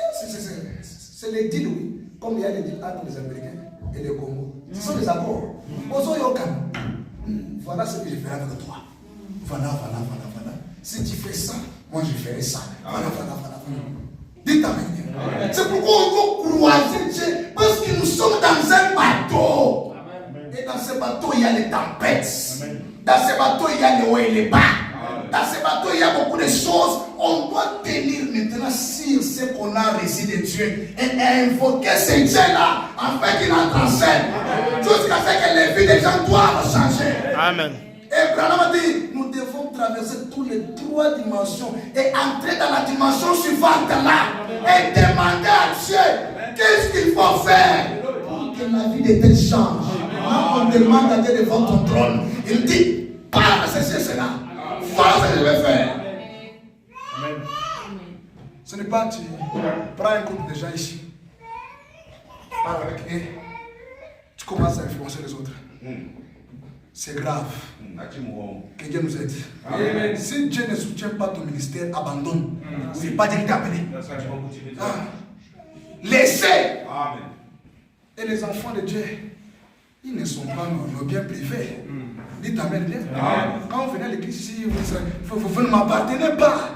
c'est les deals, oui. Comme il y a les deals entre les Américains et les Congo. Ce sont des accords. Voilà ce que je ferai avec toi. Voilà. Si tu fais ça, moi je ferai ça. Voilà. Dites Amen. C'est pourquoi on veut croiser Dieu. Parce que nous sommes dans un bateau. Et dans ce bateau, il y a les tempêtes. Dans ce bateau, il y a les hauts et les bas. Dans ce bateau, il y a beaucoup de choses. On doit tenir maintenant sur ce qu'on a reçu de Dieu et invoquer ce Dieu-là afin qu'il entre en scène. Jusqu'à ce que les vies des gens doivent changer. Amen. Et Branham a dit, nous devons traverser tous les 3 dimensions et entrer dans la dimension suivante là et demander à Dieu qu'est-ce qu'il faut faire pour que la vie de tel change. Quand on demande à Dieu devant ton trône, il dit, pas c'est cela. Voilà ce que je vais faire. Amen. Ce n'est pas tu prends un groupe de gens ici, parle avec eux, tu commences à influencer les autres. C'est grave. Que Dieu nous aide. Amen. Si Dieu ne soutient pas ton ministère, abandonne. C'est pas Dieu qui t'a appelé. Laissez. Amen. Et les enfants de Dieu, ils ne sont pas nos biens privés. Dites Amen bien. Quand vous venez à l'église ici, vous ne m'appartenez pas.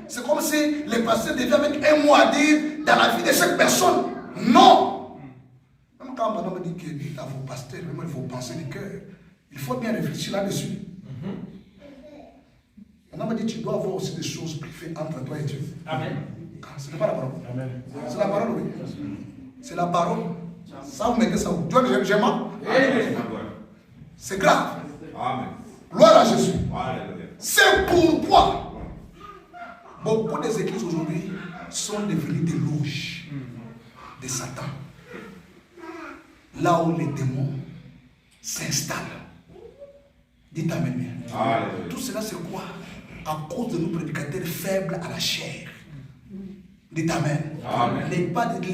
C'est comme si les pasteurs devaient avec un mot à dire dans la vie de chaque personne. Non. Même quand madame dit que dites à vos pasteurs, il faut penser du cœur. Il faut bien réfléchir là-dessus. Madame dit tu dois avoir aussi des choses privées entre toi et Dieu. Amen. Ce n'est pas la parole. Amen. C'est la parole, oui. C'est la parole. Ça vous mettez ça où? Dieu, j'aime. C'est grave. Amen. Gloire à Jésus. C'est pourquoi beaucoup des églises aujourd'hui sont devenues des loges de Satan. Là où les démons s'installent. Dites Amen bien. Tout cela c'est quoi? À cause de nos prédicateurs faibles à la chair. Dites Amen. Le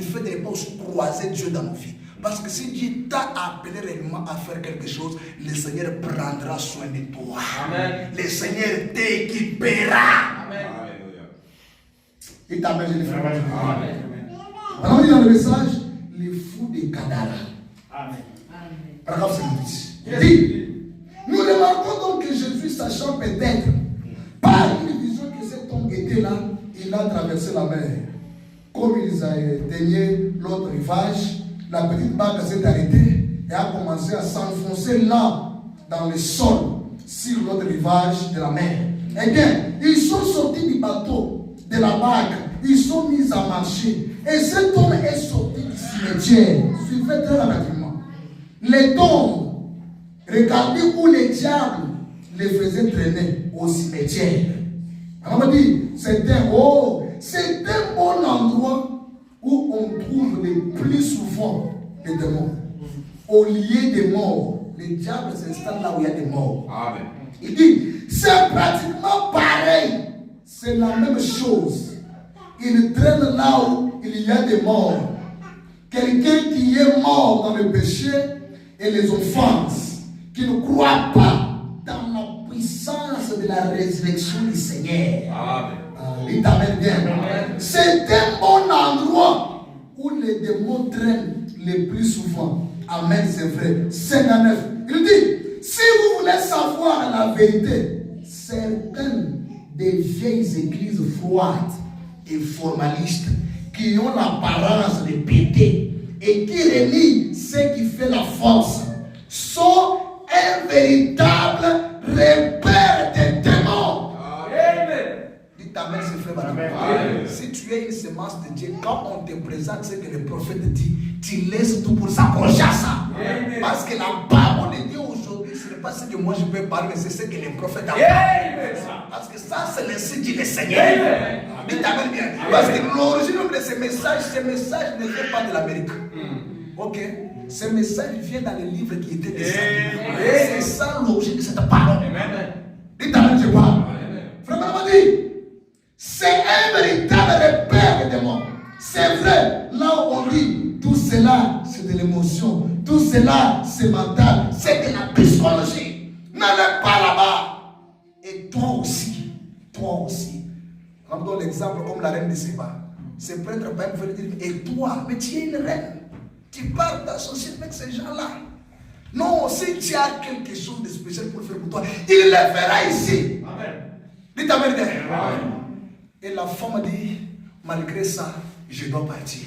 fait de ne pas croiser Dieu dans nos vies. Parce que si Dieu t'a appelé réellement à faire quelque chose, le Seigneur prendra soin de toi. Amen. Le Seigneur t'équipera. Amen. Et t'appelle les frères. Amen. Alors, il y a le message, les fous des Gadara. Amen. Paragraphe 56. Il dit, nous remarquons donc que Jésus, sachant peut-être, par une vision que cet homme était là, il a traversé la mer. Comme ils atteignaient l'autre rivage, la petite barque s'est arrêtée et a commencé à s'enfoncer là, dans le sol, sur l'autre rivage de la mer. Eh bien, ils sont sortis du bateau, de la barque, ils sont mis à marcher. Et cet homme est sorti du cimetière. Suivez très rapidement. Les tombes, regardez où les diables les faisaient traîner au cimetière. Alors on dit, c'est un bon endroit où on trouve le plus souvent les démons. Au lieu des morts, les diables s'installent là où il y a des morts. Amen. Il dit, c'est pratiquement pareil. C'est la même chose. il traîne là où il y a des morts. Quelqu'un qui est mort dans le péché et les offenses, qui ne croit pas dans la puissance de la résurrection du Seigneur. Amen. Il t'amène bien. C'est un bon endroit où les démons traînent le plus souvent. Amen, c'est vrai. 59. Il dit, si vous voulez savoir la vérité, certaines des vieilles églises froides et formalistes qui ont l'apparence de péter et qui renient ce qui fait la force sont un véritable repère des démons. Dis amen, c'est frère Madame. Si tu es une semence de Dieu, quand on te présente ce que le prophète dit, tu laisses tout pour s'accrocher à ça. Amen. Parce que la parole de Dieu aujourd'hui, ce n'est pas ce que moi je peux parler, mais c'est ce que les prophètes ont parlé. Parce que ça, c'est le signe du Seigneur. Dis amen bien. Parce que l'origine de ce message ne vient pas de l'Amérique. Ok? Ce message vient dans les livres qui étaient descendus. C'est ça l'origine de cette parole. Dis amen, je parle. Frère Madame dit, c'est un véritable repère des démons. C'est vrai, là où on dit, tout cela, c'est de l'émotion. Tout cela, c'est mental. C'est de la psychologie. N'allez pas là-bas. Et toi aussi. Toi aussi. On donne l'exemple comme la reine de Séba. Ce prêtre va me dire, et toi, mais tu es une reine. Tu parles d'associer avec ces gens-là. Non, si tu as quelque chose de spécial pour faire pour toi, il le fera ici. Amen. Dites amen. Et la femme dit, malgré ça, je dois partir.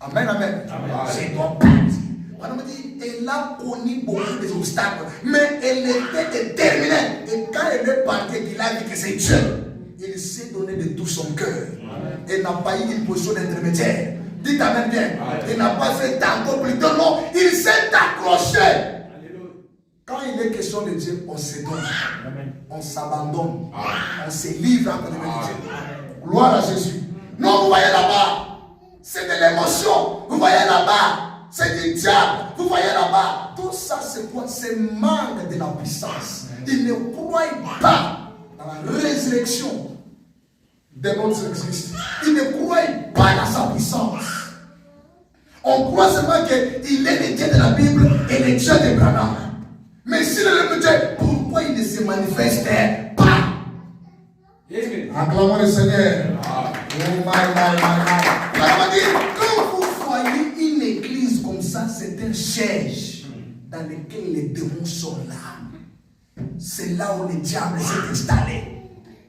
Amen, amen. Je dois partir. On me dit, elle a connu beaucoup des obstacles, mais elle était déterminée. Et quand elle est partie, il a dit que c'est Dieu. Il s'est donné de tout son cœur. Elle n'a pas eu une position d'intermédiaire. Dites amen bien. Il n'a pas fait encore plus tôt, non. Il s'est accroché. Quand il est question de Dieu, on se donne. On s'abandonne. On se livre entre les mains de Dieu. Gloire à Jésus. Non, vous voyez là-bas, c'est de l'émotion. Vous voyez là-bas, c'est du diable. Vous voyez là-bas, tout ça c'est quoi? C'est manque de la puissance. Il ne croit pas dans la résurrection des mondes existent. Il ne croit pas dans sa puissance. On croit seulement qu'il est le Dieu de la Bible et le Dieu d'Abraham. Mais s'il est le Dieu, pourquoi il ne se manifeste pas? Acclamons le Seigneur. Oh quand vous voyez une église comme ça, c'est un siège dans lequel les démons sont là. C'est là où le diable s'est installé.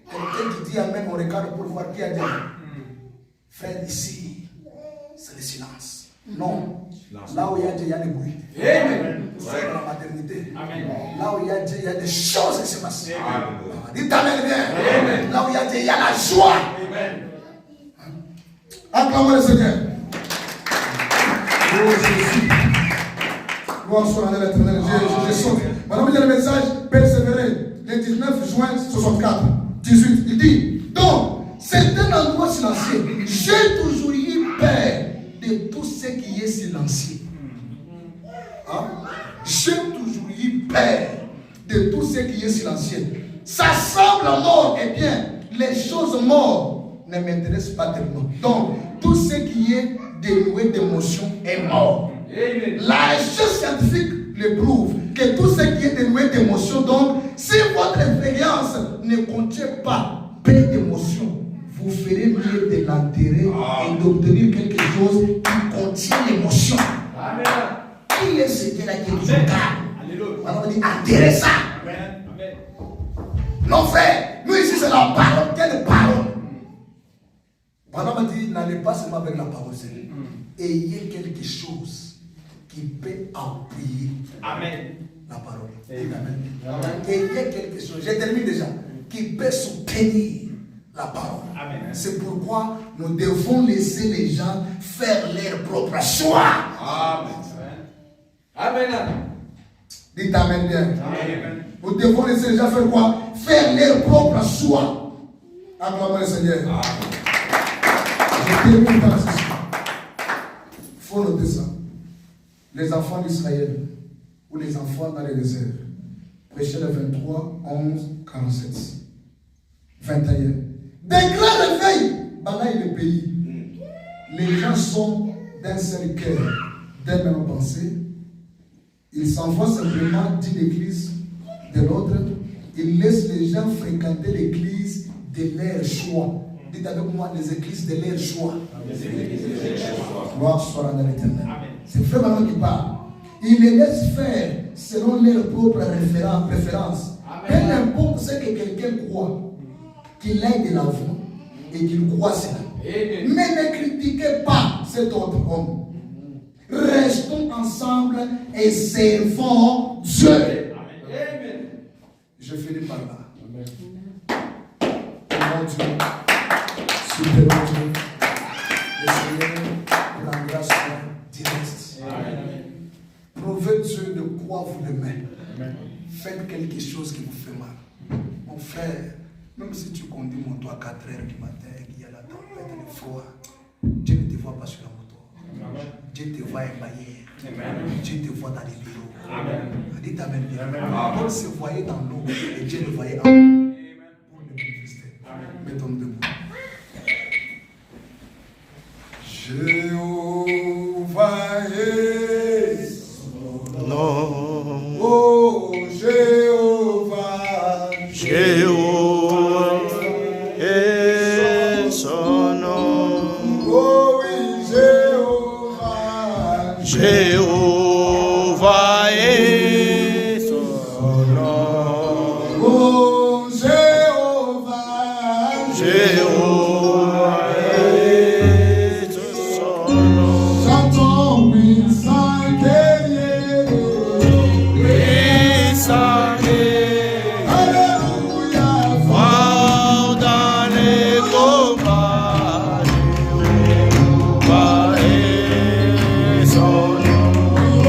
Quelqu'un qui dit amen, on regarde pour voir qui a dit. Frère, ici, c'est le silence. Non. Là où il y a Dieu, il y a le bruit. C'est la maternité. Là où il y a Dieu, il y a des choses qui se passent. Dites amen bien. Là où il y a Dieu, il y a la joie. Acclamons le Seigneur. Oh Jésus. Gloire soit à l'éternel. Je saute. Madame, il y a le message persévérer. Le 19 juin 64. 18. Il dit, donc, c'est un endroit silencieux. J'ai toujours eu peur de tout ce qui est silencieux. Hein? J'ai toujours eu peur de tout ce qui est silencieux. Ça semble mort. Eh bien, les choses mortes ne m'intéressent pas tellement. Donc, tout ce qui est dénué d'émotion est mort. La recherche scientifique le prouve que tout ce qui est dénué d'émotion, donc, si votre expérience ne contient pas peu d'émotion, vous ferez mieux de l'enterrer et d'obtenir quelque chose qui contient l'émotion. Qui est ce Dieu-là qui est toujours calme? On dit enterrer ça. Non, frère, nous ici c'est la parole. Quelle parole? Pendant m'a dit, n'allez pas seulement avec la parole, ayez quelque chose qui peut appuyer la parole. Amen. Ayez quelque chose, je termine déjà, qui peut soutenir la parole. C'est pourquoi nous devons laisser les gens faire leur propre choix. Amen. Dites amen bien. Amen. Nous devons laisser les gens faire quoi? Faire leur propre choix. Acclamons le Seigneur. Je termine par ceci. Il faut noter ça. Les enfants d'Israël ou les enfants dans les déserts. Prêchez le 23, 11, 47. 21. Des grands réveils balaye le pays. Les gens sont d'un seul cœur, d'une même pensée. Ils s'envoient simplement d'une église de l'autre. Ils laissent les gens fréquenter l'église de leur choix. Dites avec moi, les églises de leur choix. Gloire soit dans l'éternel. C'est vraiment qui parle. Ils les laissent faire selon leurs propres préférences. Peu importe ce que quelqu'un croit, qu'il aille de l'avant et qu'il croit cela. Mais ne critiquez pas cet autre homme. Restons ensemble et servons Dieu. Amen. Je finis par là. Mon Dieu, super mon Dieu, le Seigneur prendra soin du reste. Prouvez Dieu de quoi vous l'aimez. Faites quelque chose qui vous fait mal. Mon frère, même si tu conduis mon moto à 4 h du matin et qu'il y a la tempête et le froid, Dieu ne te voit pas sur la moto. Dieu te voit émaillé. Dieu te voit dans les bureaux. Dites Amen. Paul se voyait dans l'eau et Dieu le voyait en l'eau pour le manifester. Mettons-nous debout. Jéhovah est son nom. Oh Jéhovah, Jéhovah est son nom. oh oui Jéhovah, Jéhovah est son nom. oh Jéhovah, Jéhovah est son nom. j'entends puissant guerrier. Puissant Alléluia, fort dans les combats, Jéhovah est son nom.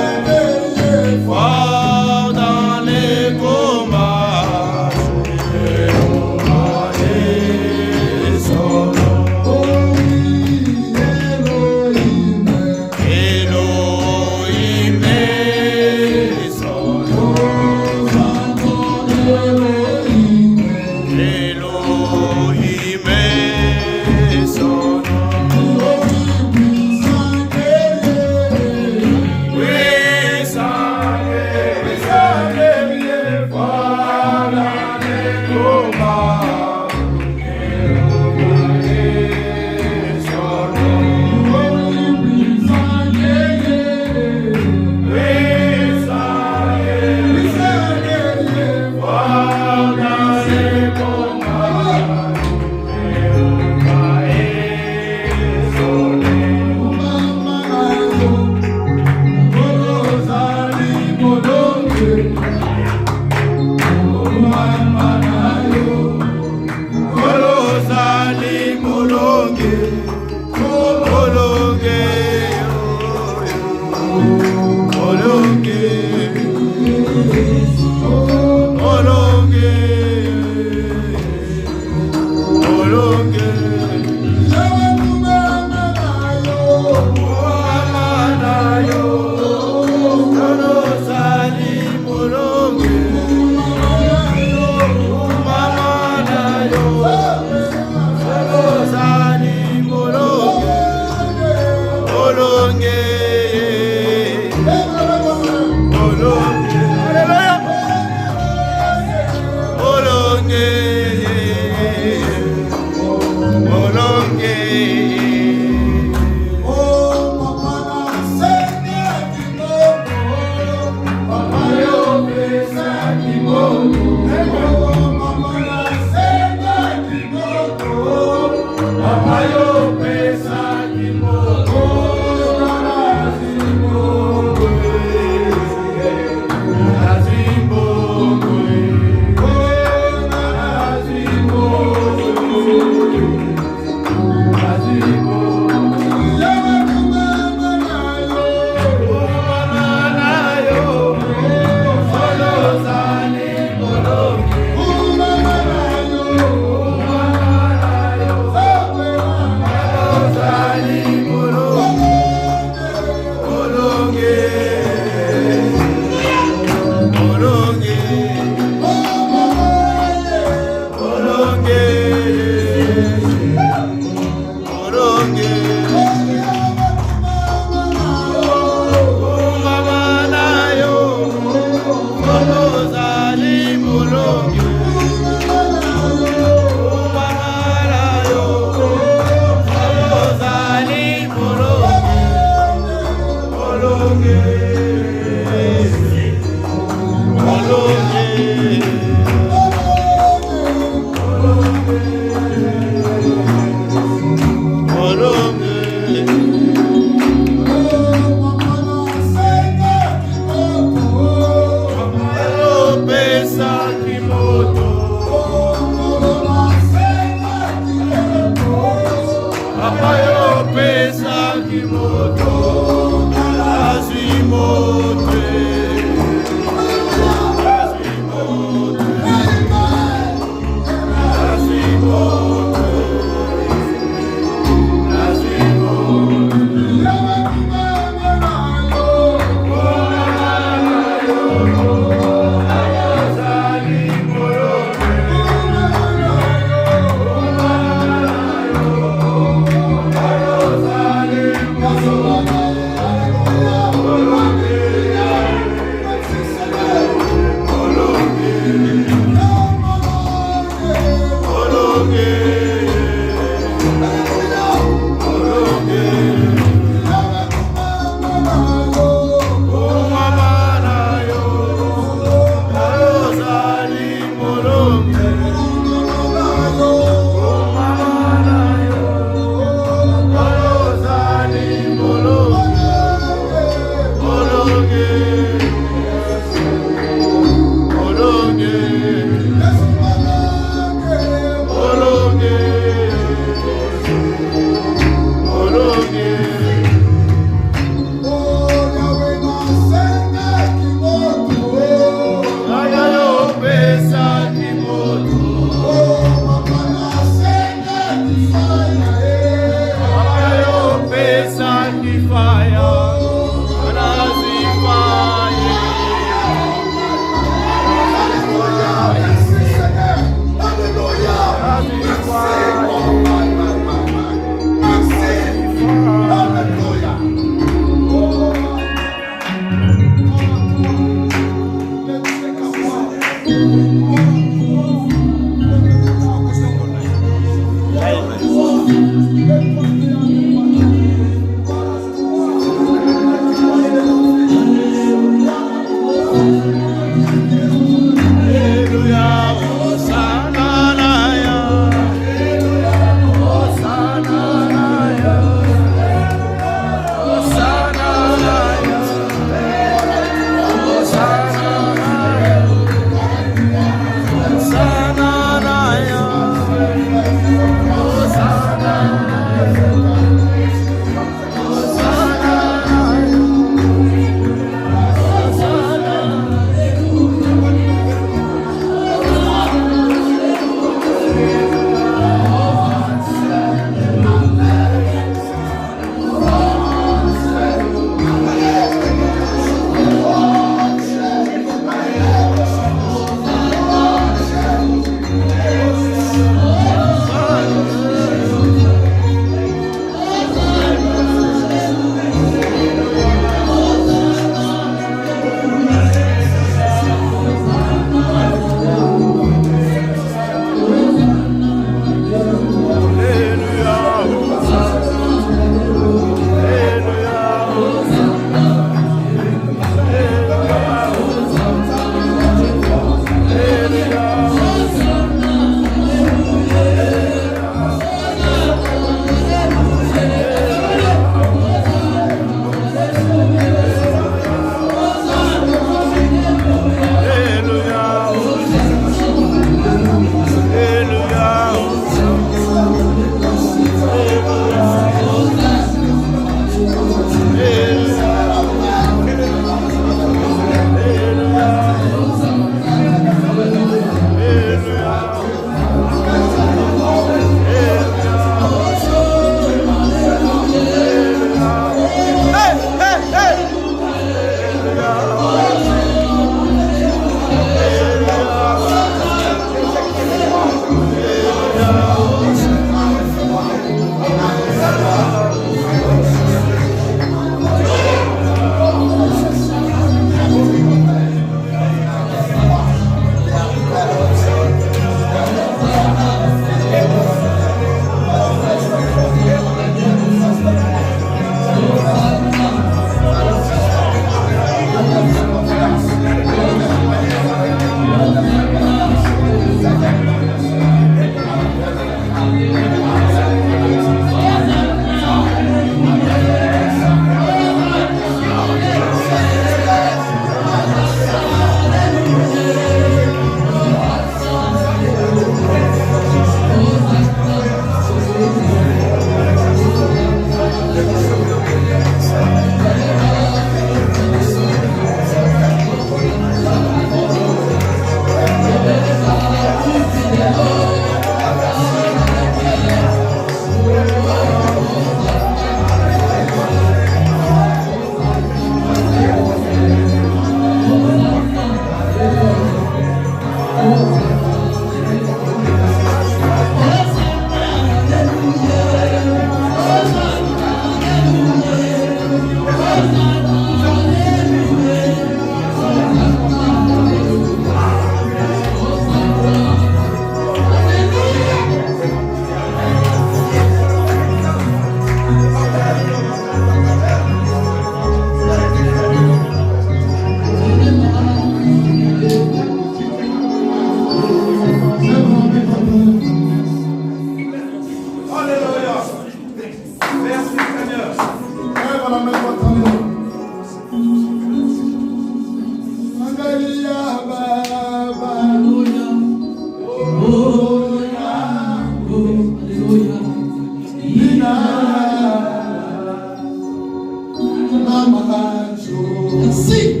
Merci.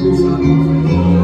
Hallelujah.